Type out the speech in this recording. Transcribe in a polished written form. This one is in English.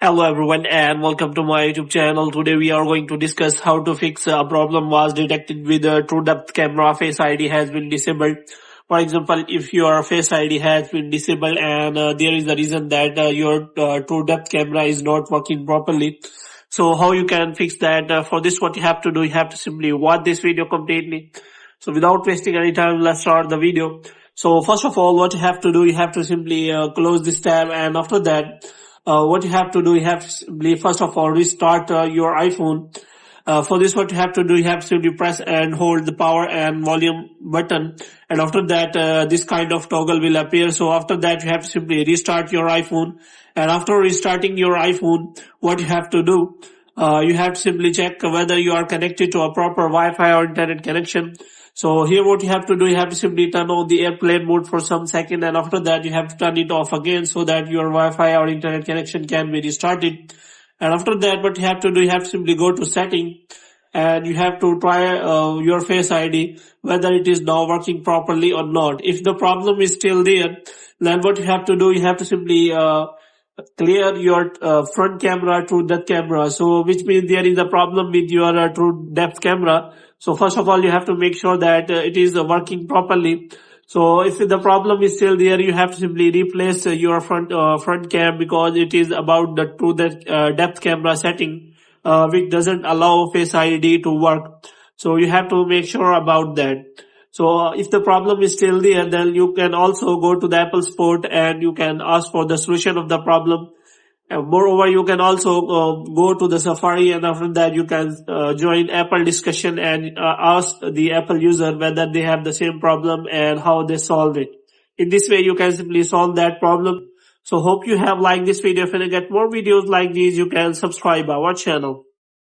Hello everyone and welcome to my YouTube channel. Today we are going to discuss how to fix a problem was detected with a truedepth camera. Face ID has been disabled. For example, if your Face ID has been disabled and there is a reason that your truedepth camera is not working properly. So how you can fix that? For this what you have to do, you have to simply watch this video completely. So without wasting any time, let's start the video. So first of all, what you have to do, you have to simply close this tab, and after that what you have to do, you have to simply first of all restart your iPhone. For this what you have to do, you have to simply press and hold the power and volume button, and after that this kind of toggle will appear. So after that you have to simply restart your iPhone, and after restarting your iPhone, what you have to do, you have to simply check whether you are connected to a proper Wi-Fi or internet connection. So here what you have to do, you have to simply turn on the airplane mode for some second, and after that you have to turn it off again so that your Wi-Fi or internet connection can be restarted. And after that what you have to do, you have to simply go to setting, and you have to try your Face ID whether it is now working properly or not. If the problem is still there, then what you have to do, you have to simply clear your front camera to that camera. So which means there is a problem with your true depth camera. So first of all you have to make sure that it is working properly. So if the problem is still there, you have to simply replace your front cam, because it is about the true depth camera setting which doesn't allow Face ID to work. So you have to make sure about that. So if the problem is still there, then you can also go to the Apple support and you can ask for the solution of the problem. And moreover, you can also go to the Safari, and after that you can join Apple discussion and ask the Apple user whether they have the same problem and how they solve it. In this way you can simply solve that problem. So hope you have liked this video. If you get more videos like these, you can subscribe our channel.